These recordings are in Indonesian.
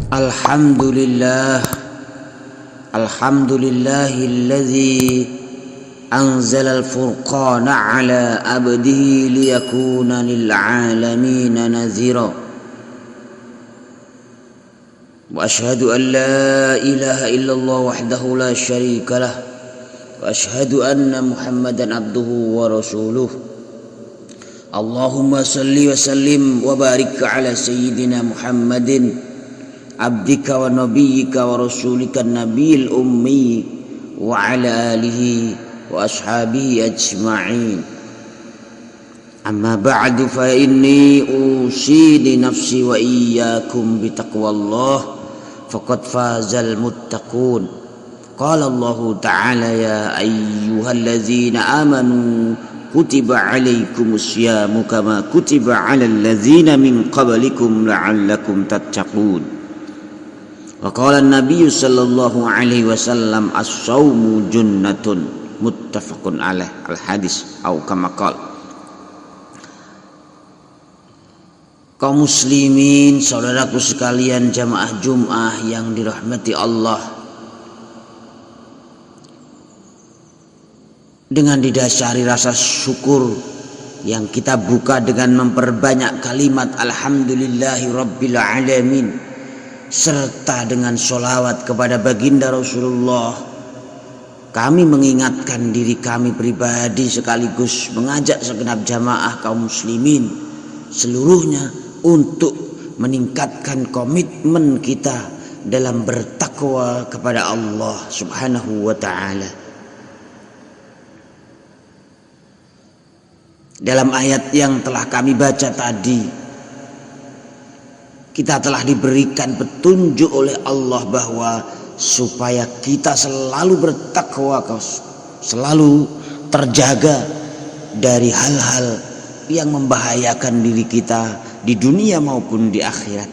Alhamdulillah, alhamdulillahilladzi anzalal furqana ala abdihi liyakuna lil alamin nazira. Wa ashhadu an la ilaha illallah wahdahu la syarika lah. Wa ashhadu anna Muhammadan abduhu wa rasuluh. Allahumma salli wa sallim wa barik ala sayyidina Muhammadin abdika wa nabiyyika wa rasulika nabiyil ummi wa ala alihi wa ashabihi ajma'in. Amma ba'du fa inni usidi nafsi wa iyyakum bitaqwallah faqad fazal muttaqun. Qala Allah ta'ala ya ayyuhallazina amanu kutiba alaikumus syamu kama kutiba alal ladzina min qablikum la'allakum tattaqun. Wa qala an-nabiy sallallahu alaihi wasallam as-shaumu junnatun muttafaqun alaih al-hadis atau kama qala. Kaum muslimin, saudaraku sekalian jamaah Jumat yang dirahmati Allah, dengan didasari rasa syukur yang kita buka dengan memperbanyak kalimat alhamdulillahi rabbil alamin serta dengan sholawat kepada baginda Rasulullah, kami mengingatkan diri kami pribadi sekaligus mengajak segenap jamaah kaum muslimin seluruhnya untuk meningkatkan komitmen kita dalam bertakwa kepada Allah Subhanahu wa ta'ala. Dalam ayat yang telah kami baca tadi, kita telah diberikan petunjuk oleh Allah bahwa supaya kita selalu bertakwa, selalu terjaga dari hal-hal yang membahayakan diri kita di dunia maupun di akhirat,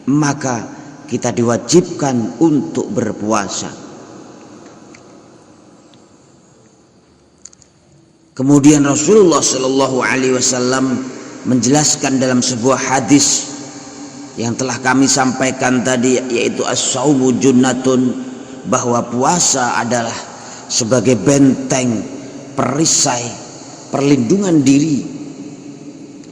maka kita diwajibkan untuk berpuasa. Kemudian Rasulullah Shallallahu Alaihi Wasallam menjelaskan dalam sebuah hadis yang telah kami sampaikan tadi, yaitu as-shaumu junnatun, bahwa puasa adalah sebagai benteng, perisai, perlindungan diri.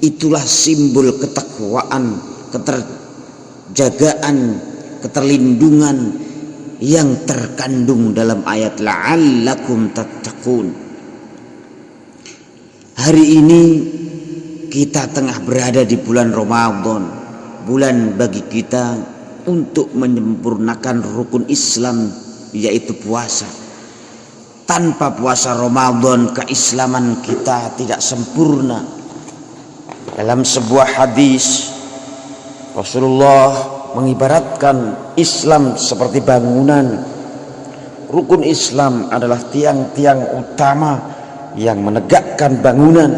Itulah simbol ketakwaan, keterjagaan, keterlindungan yang terkandung dalam ayat la'allakum tattaqun. Hari ini kita tengah berada di bulan Ramadan, bulan bagi kita untuk menyempurnakan rukun Islam, yaitu puasa. Tanpa puasa Ramadan, keislaman kita tidak sempurna. Dalam sebuah hadis, Rasulullah mengibaratkan Islam seperti bangunan. Rukun Islam adalah tiang-tiang utama yang menegakkan bangunan,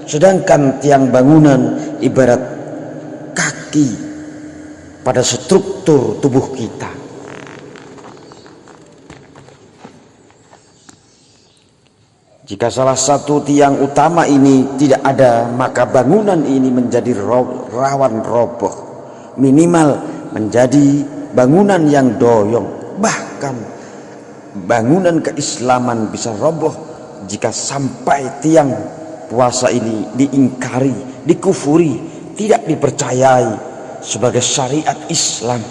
sedangkan tiang bangunan ibarat kaki pada struktur tubuh kita. Jika salah satu tiang utama ini tidak ada, maka bangunan ini menjadi rawan roboh, minimal menjadi bangunan yang doyong. Bahkan bangunan keislaman bisa roboh jika sampai tiang puasa ini diingkari, dikufuri, tidak dipercayai sebagai syariat Islam.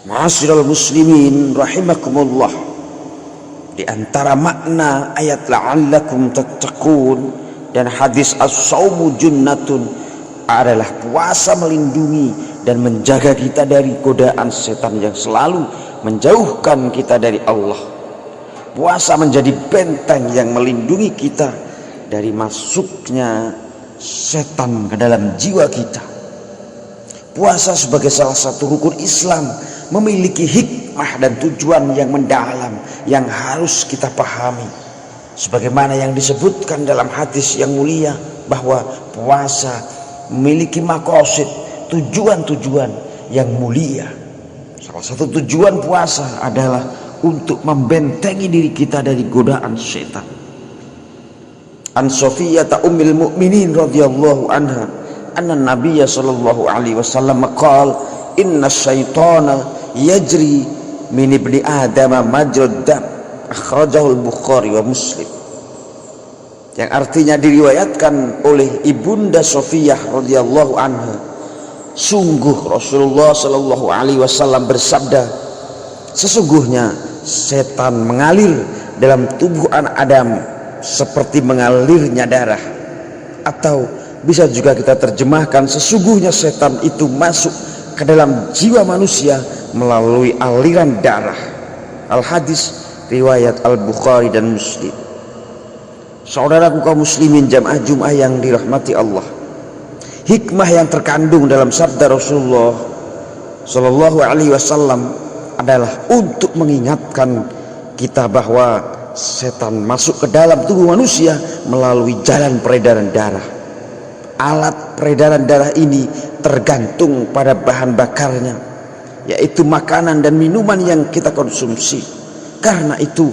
Ma'asyiral muslimin rahimakumullah, di antara makna ayat la'allakum tattaqun dan hadis as-shaumu junnatun adalah puasa melindungi dan menjaga kita dari godaan setan yang selalu menjauhkan kita dari Allah. Puasa menjadi benteng yang melindungi kita dari masuknya setan ke dalam jiwa kita. Puasa sebagai salah satu rukun Islam memiliki hikmah dan tujuan yang mendalam yang harus kita pahami, sebagaimana yang disebutkan dalam hadis yang mulia bahwa puasa memiliki maqasid, tujuan-tujuan yang mulia. Salah satu tujuan puasa adalah untuk membentengi diri kita dari godaan setan. An Safiyah ummil mukminin radhiyallahu anha anna Nabiya sallallahu alaihi wasallam qala inna syaitana yajri min ibni Adam majrad dam, akhrajahu al-Bukhari wa Muslim. Yang artinya diriwayatkan oleh Ibunda Safiyah radhiyallahu anha, sungguh Rasulullah sallallahu alaihi wasallam bersabda, sesungguhnya setan mengalir dalam tubuh anak Adam seperti mengalirnya darah. Atau bisa juga kita terjemahkan, sesungguhnya setan itu masuk ke dalam jiwa manusia melalui aliran darah. Al-Hadis riwayat Al-Bukhari dan Muslim. Saudaraku kaum muslimin jamaah Jumat yang dirahmati Allah, hikmah yang terkandung dalam sabda Rasulullah sallallahu alaihi wasallam adalah untuk mengingatkan kita bahwa setan masuk ke dalam tubuh manusia melalui jalan peredaran darah. Alat peredaran darah ini tergantung pada bahan bakarnya, yaitu makanan dan minuman yang kita konsumsi. Karena itu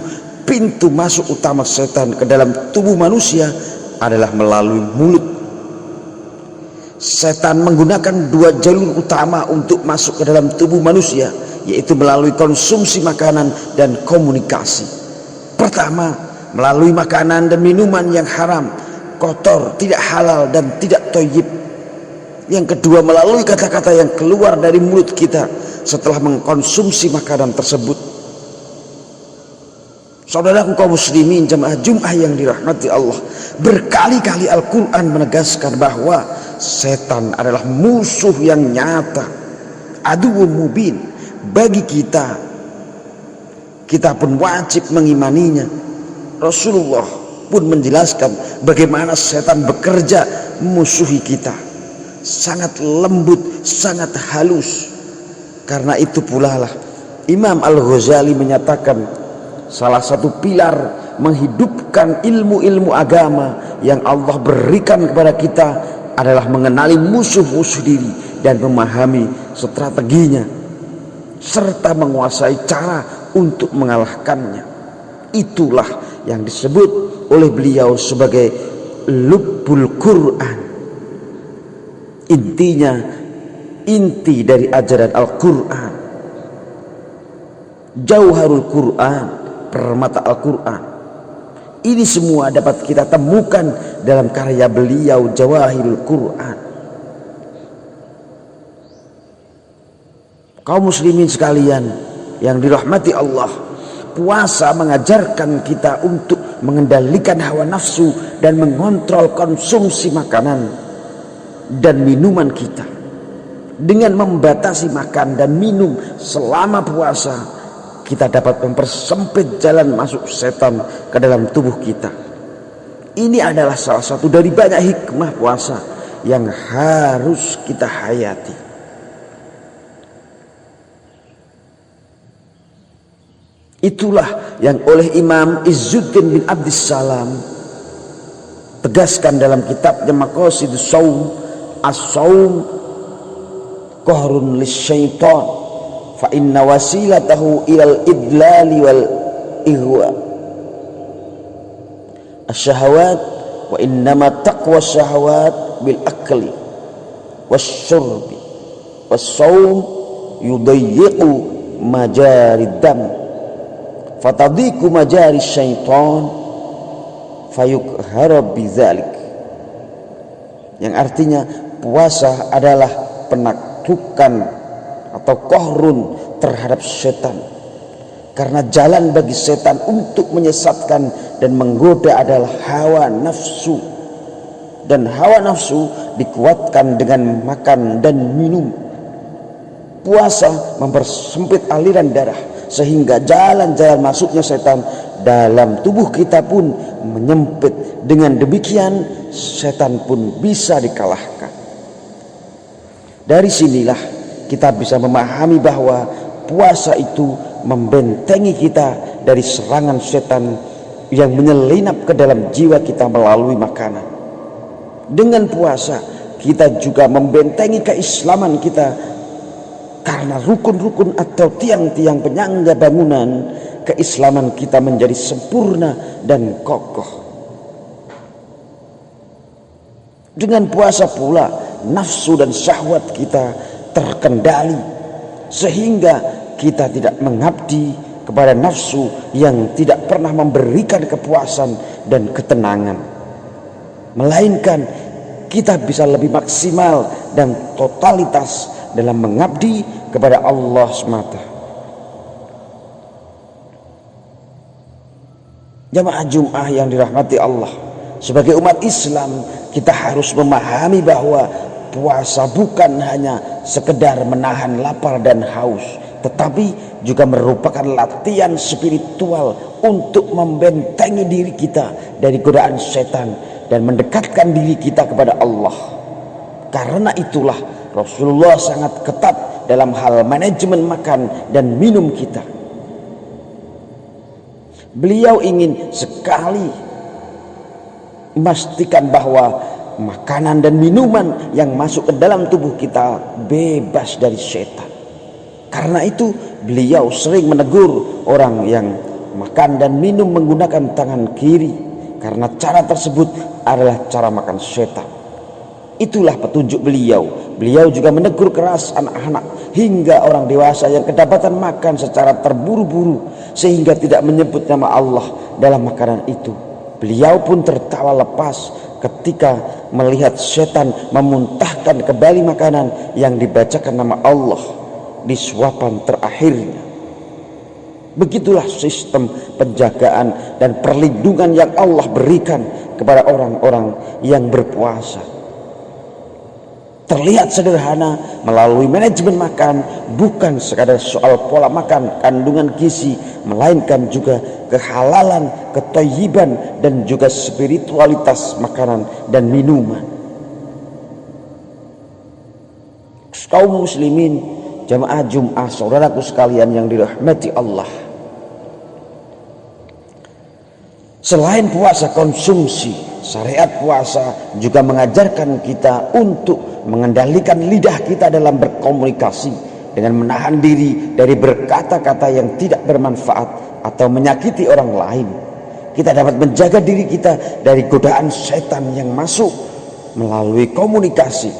pintu masuk utama setan ke dalam tubuh manusia adalah melalui mulut. Setan menggunakan dua jalur utama untuk masuk ke dalam tubuh manusia, yaitu melalui konsumsi makanan dan komunikasi. Pertama, melalui makanan dan minuman yang haram, kotor, tidak halal dan tidak thayyib. Yang kedua, melalui kata-kata yang keluar dari mulut kita setelah mengkonsumsi makanan tersebut. Saudaraku kaum muslimin jamaah Jumat yang dirahmati Allah, berkali-kali Al-Quran menegaskan bahwa setan adalah musuh yang nyata, aduwwun mubin bagi kita. Kita pun wajib mengimaninya. Rasulullah pun menjelaskan bagaimana setan bekerja memusuhi kita, sangat lembut, sangat halus. Karena itu pula lah Imam Al-Ghazali menyatakan salah satu pilar menghidupkan ilmu-ilmu agama yang Allah berikan kepada kita adalah mengenali musuh-musuh diri dan memahami strateginya serta menguasai cara untuk mengalahkannya. Itulah yang disebut oleh beliau sebagai lubbul Quran. Intinya, inti dari ajaran Al-Quran, Jauharul Quran, permata Al-Quran. Ini semua dapat kita temukan dalam karya beliau Jawahirul Quran. Kaum muslimin sekalian yang dirahmati Allah, puasa mengajarkan kita untuk mengendalikan hawa nafsu dan mengontrol konsumsi makanan dan minuman kita. Dengan membatasi makan dan minum selama puasa, kita dapat mempersempit jalan masuk setan ke dalam tubuh kita. Ini adalah salah satu dari banyak hikmah puasa yang harus kita hayati. Itulah yang oleh Imam Izzuddin bin Abdissalam tegaskan dalam kitabnya Maqasidus Shaum, as-shaum qahrun lisyaitan fa inna wasilatahu ilal idlali wal ihwa asyahawat wa innama taqwa syahawat bil akli wasyurbi was-shaum yudayyiqu majarid dam fatadiku majari syaitan fayukhara bidzalik. Yang artinya puasa adalah penaklukan atau qahrun terhadap setan, karena jalan bagi setan untuk menyesatkan dan menggoda adalah hawa nafsu, dan hawa nafsu dikuatkan dengan makan dan minum. Puasa mempersempit aliran darah sehingga jalan-jalan masuknya setan dalam tubuh kita pun menyempit. Dengan demikian setan pun bisa dikalahkan. Dari sinilah kita bisa memahami bahwa puasa itu membentengi kita dari serangan setan yang menyelinap ke dalam jiwa kita melalui makanan. Dengan puasa kita juga membentengi keislaman kita, karena rukun-rukun atau tiang-tiang penyangga bangunan keislaman kita menjadi sempurna dan kokoh. Dengan puasa pula nafsu dan syahwat kita terkendali, sehingga kita tidak mengabdi kepada nafsu yang tidak pernah memberikan kepuasan dan ketenangan, melainkan kita bisa lebih maksimal dan totalitas dalam mengabdi kepada Allah semata. Jamaah Jum'ah yang dirahmati Allah, sebagai umat Islam kita harus memahami bahwa puasa bukan hanya sekedar menahan lapar dan haus, tetapi juga merupakan latihan spiritual untuk membentengi diri kita dari godaan setan dan mendekatkan diri kita kepada Allah. Karena itulah Rasulullah sangat ketat dalam hal manajemen makan dan minum kita. Beliau ingin sekali memastikan bahwa makanan dan minuman yang masuk ke dalam tubuh kita bebas dari setan. Karena itu beliau sering menegur orang yang makan dan minum menggunakan tangan kiri, karena cara tersebut adalah cara makan setan. Itulah petunjuk beliau. Beliau juga menegur keras anak-anak hingga orang dewasa yang kedapatan makan secara terburu-buru sehingga tidak menyebut nama Allah dalam makanan itu. Beliau pun tertawa lepas ketika melihat setan memuntahkan kembali makanan yang dibacakan nama Allah di suapan terakhirnya. Begitulah sistem penjagaan dan perlindungan yang Allah berikan kepada orang-orang yang berpuasa. Terlihat sederhana melalui manajemen makan, bukan sekadar soal pola makan, kandungan gizi, melainkan juga kehalalan, ketayyiban, dan juga spiritualitas makanan dan minuman. Kaum muslimin, jamaah Jum'ah, saudaraku sekalian yang dirahmati Allah, selain puasa konsumsi, syariat puasa juga mengajarkan kita untuk mengendalikan lidah kita dalam berkomunikasi dengan menahan diri dari berkata-kata yang tidak bermanfaat atau menyakiti orang lain. Kita dapat menjaga diri kita dari godaan setan yang masuk melalui komunikasi.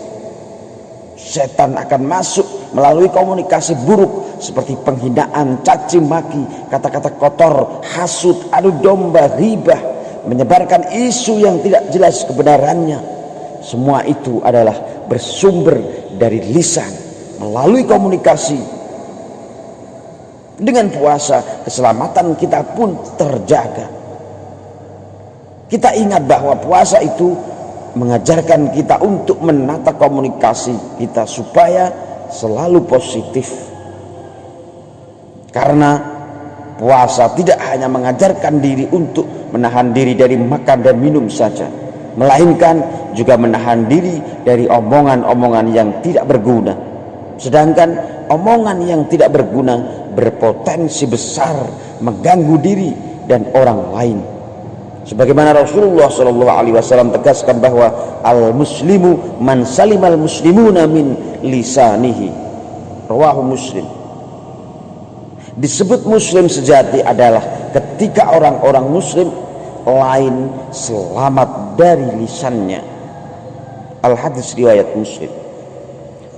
Setan akan masuk melalui komunikasi buruk seperti penghinaan, caci maki, kata-kata kotor, hasud, adu domba, ghibah, menyebarkan isu yang tidak jelas kebenarannya. Semua itu adalah bersumber dari lisan. Melalui komunikasi dengan puasa, keselamatan kita pun terjaga. Kita ingat bahwa puasa itu mengajarkan kita untuk menata komunikasi kita supaya selalu positif. Karena puasa tidak hanya mengajarkan diri untuk menahan diri dari makan dan minum saja, melainkan juga menahan diri dari omongan-omongan yang tidak berguna. Sedangkan omongan yang tidak berguna berpotensi besar mengganggu diri dan orang lain. Sebagaimana Rasulullah SAW tegaskan bahwa al-muslimu man salimal muslimuna min lisanihi. Rawahu Muslim. Disebut muslim sejati adalah ketika orang-orang muslim lain selamat dari lisannya. Al-hadis riwayat Muslim.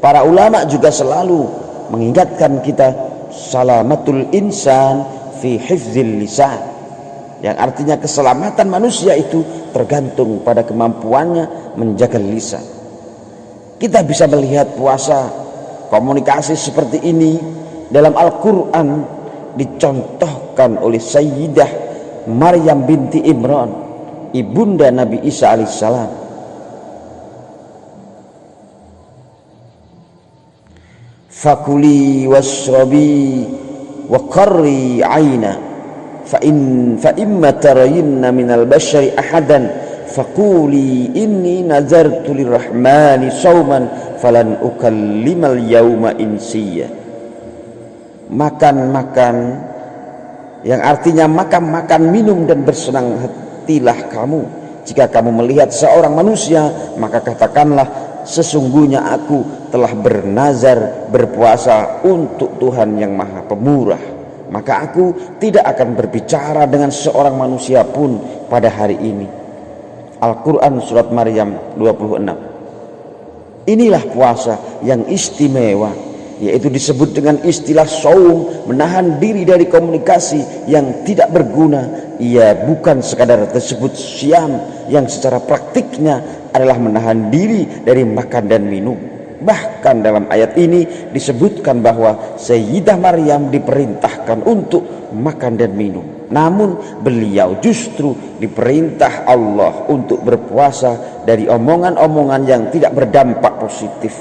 Para ulama juga selalu mengingatkan kita salamatul insan fi hifzil lisan, yang artinya keselamatan manusia itu tergantung pada kemampuannya menjaga lisan. Kita bisa melihat puasa komunikasi seperti ini dalam Al-Quran dicontohkan oleh Sayyidah Maryam binti Imran, ibunda Nabi Isa alaihissalam. Fakuli wasrabi wa qarri aina fa imma tarayinna minal bashari ahadan faquli inni nazartu lirrahmani sauman falan ukallimal yauma insiyya. Makan-makan, yang artinya makan minum dan bersenang hatilah kamu. Jika kamu melihat seorang manusia, maka katakanlah sesungguhnya aku telah bernazar berpuasa untuk Tuhan yang Maha Pemurah. maka aku tidak akan berbicara dengan seorang manusia pun pada hari ini. Al-Quran surat Maryam 26. Inilah puasa yang istimewa, yaitu disebut dengan istilah saum, menahan diri dari komunikasi yang tidak berguna. Ia bukan sekadar tersebut siam yang secara praktiknya adalah menahan diri dari makan dan minum. Bahkan dalam ayat ini disebutkan bahwa Sayyidah Maryam diperintahkan untuk makan dan minum, namun beliau justru diperintah Allah untuk berpuasa dari omongan-omongan yang tidak berdampak positif.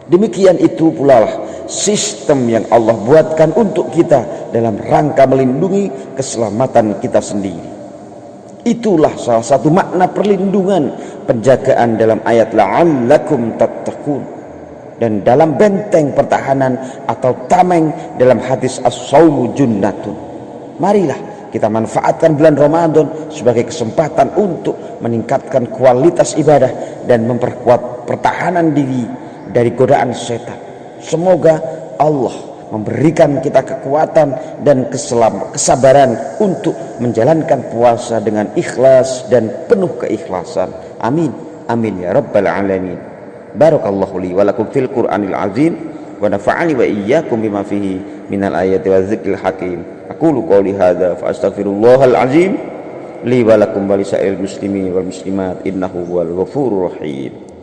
Demikian itu pula lah sistem yang Allah buatkan untuk kita dalam rangka melindungi keselamatan kita sendiri. Itulah salah satu makna perlindungan, penjagaan dalam ayat la'allakum tattaqun, dan dalam benteng pertahanan atau tameng dalam hadis as-shaumu junnatun. Marilah kita manfaatkan bulan Ramadan sebagai kesempatan untuk meningkatkan kualitas ibadah dan memperkuat pertahanan diri dari godaan setan. Semoga Allah memberikan kita kekuatan dan kesabaran untuk menjalankan puasa dengan ikhlas dan penuh keikhlasan. Amin amin ya rabbal alamin. Barakallahu li wa lakum fil Qur'anil azim wa nafa'ani wa iyyakum bima fihi minal ayati wa dzikril hakim. Aqulu qouli hadza fa astaghfirullahal azim li wa lakum wa lisairil muslimin wal muslimat innahu huwal ghafurur rahim.